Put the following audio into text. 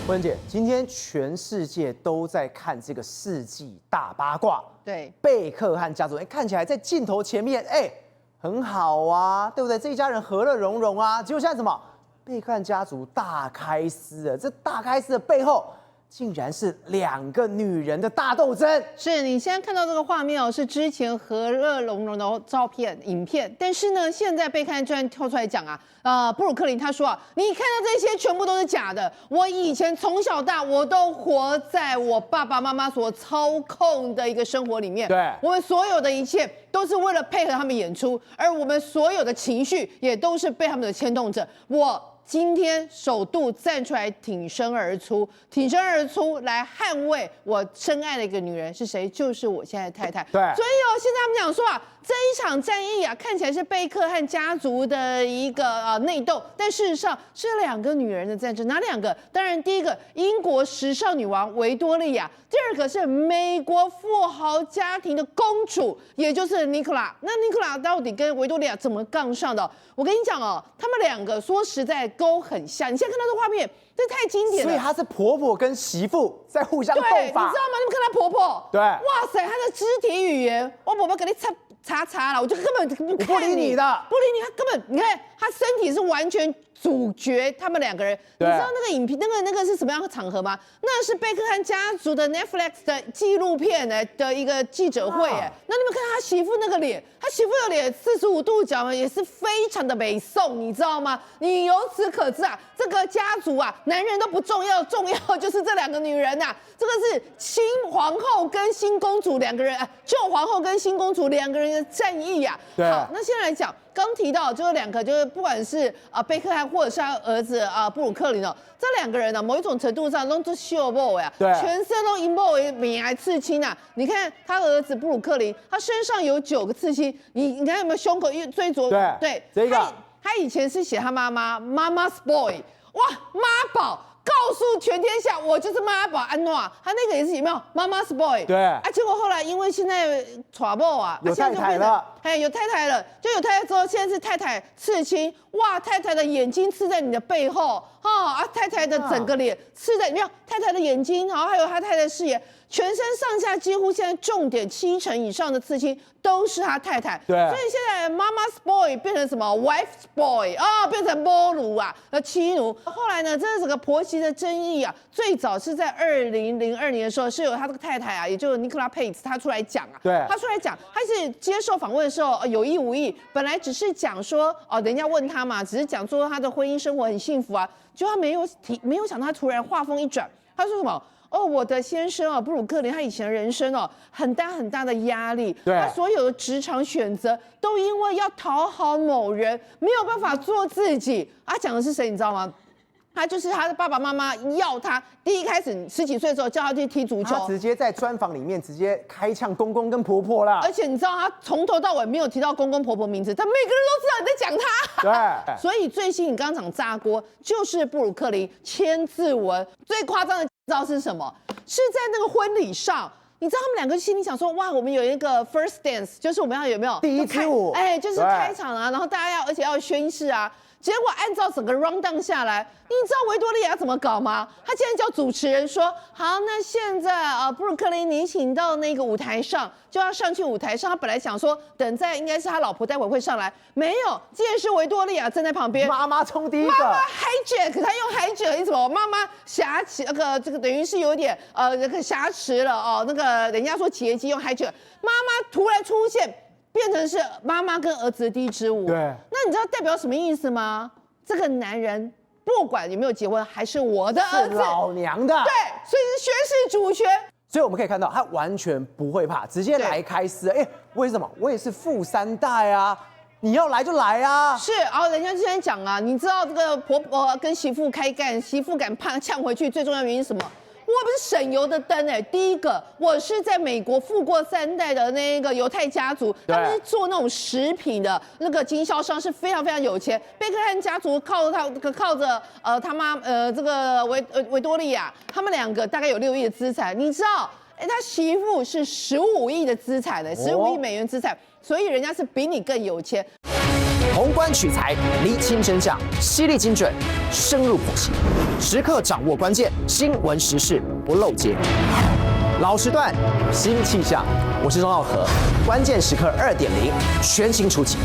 温姐，今天全世界都在看这个世纪大八卦，对，贝克汉家族，看起来在镜头前面，很好啊，对不对？这一家人和乐融融啊，结果现在什么？贝克汉家族大开撕了，这大开撕的背后，竟然是2个女人的大斗争。是你现在看到这个画面哦，是之前和乐融融的照片、影片，但是呢，现在贝克汉居然跳出来讲啊，布鲁克林他说啊，你看到这些全部都是假的，我以前从小大我都活在我爸爸妈妈所操控的一个生活里面，对，我们所有的一切都是为了配合他们演出，而我们所有的情绪也都是被他们的牵动着，今天首度站出来挺身而出来捍卫我深爱的一个女人是谁？就是我现在的太太。对，所以现在他们讲说啊，这一场战役啊，看起来是贝克汉家族的一个内斗，但事实上是2个女人的战争。哪2个？当然，第一个英国时尚女王维多利亚，第2个是美国富豪家庭的公主，也就是尼古拉。那尼古拉到底跟维多利亚怎么杠上的？我跟你讲哦，他们2个说实在都很像。你现在看到这画面，这太经典了。所以她是婆婆跟媳妇在互相斗法。对，你知道吗？你们看她婆婆，对，哇塞，她的肢体语言，我婆婆给你擦了，我就根本不看不理你的，不理你，她根本你看她身体是完全主角，他们2个人。你知道那个影片那个是什么样的场合吗？那是贝克汉家族的 Netflix 的纪录片的一个记者会那你们看他媳妇那个脸，他媳妇的脸45度角也是非常的美颂，你知道吗？你由此可知啊，这个家族啊，男人都不重要，重要就是这2个女人呐。这个是新皇后跟新公主2个人，旧皇后跟新公主2个人的战役呀。对，好，那现在来讲。刚提到就是2个，就是不管是贝克汉或者是他儿子布鲁克林这2个人呢，某一种程度上都是秀爆呀，对，全身都引爆为米来刺青啊！你看他儿子布鲁克林，他身上有9个刺青，你看有没有胸口最左？对，这个他以前是写他妈妈 Mama's Boy， 哇，妈宝。告诉全天下，我就是妈宝安诺。他那个也是有没有 Mama's Boy？ 对结果后来因为现在传播有太太了，有太太了，就有太太之后，现在是太太刺青，哇，太太的眼睛刺在你的背后，太太的整个脸刺在，没有太太的眼睛，然后还有他太太的视野，全身上下几乎现在重点70%以上的刺青都是他太太。对，所以现在 Mama's Boy 变成什么 Wife's Boy 变成波奴妻奴。后来呢，这个婆媳的争议最早是在2002年的时候，是有他这个太太也就是尼古拉佩兹他出来讲对，他出来讲，他是接受访问的时候有意无意，本来只是讲说人家问他嘛，只是讲说他的婚姻生活很幸福就他没有想到他突然话锋一转，他说什么？我的先生布鲁克林，他以前的人生很大的压力，他所有的职场选择都因为要讨好某人，没有办法做自己。讲的是谁，你知道吗？他就是他的爸爸妈妈要他第一开始10几岁的时候叫他去踢足球，他直接在专访里面直接开呛公公跟婆婆啦。而且你知道他从头到尾没有提到公公婆婆名字，但每个人都知道你在讲他。对，所以最新你刚讲炸锅就是布鲁克林签字文，最夸张的知道是什么？是在那个婚礼上。你知道他们2个心里想说，哇，我们有一个 first dance， 就是我们要有没有第一支舞？就是开场然后大家而且要宣誓结果按照整个 round down 下来，你知道维多利亚怎么搞吗？他竟然叫主持人说：“好，那现在布鲁克林，你请到那个舞台上，就要上去舞台上。”他本来想说等在应该是他老婆待会会上来，没有，竟然是维多利亚站在旁边。妈妈冲第一个，妈妈 hijack， 他用 hijack 什么？妈妈挟持这个等于是有点那个挟持了那个人家说劫机用 hijack， 妈妈突然出现。变成是妈妈跟儿子的第一支舞，对，那你知道代表什么意思吗？这个男人不管有没有结婚，还是我的儿子，是老娘的，对，所以是宣誓主权。所以我们可以看到，他完全不会怕，直接来开撕。为什么？我也是富3代啊，你要来就来啊。是，然后人家之前讲你知道这个婆婆跟媳妇开干，媳妇敢呛回去，最重要的原因是什么？我不是省油的灯第一个，我是在美国富过3代的那个犹太家族，他们是做那种食品的那个经销商，是非常非常有钱。贝克汉家族靠着他妈这个维多利亚，他们2个大概有6亿的资产，你知道？他媳妇是15亿的资产15亿美元资产，所以人家是比你更有钱。从关取材，厘清真相，犀利精准，深入剖析，时刻掌握关键新闻时事，不漏接。老时段，新气象，我是钟浩和，关键时刻2.0全新出击。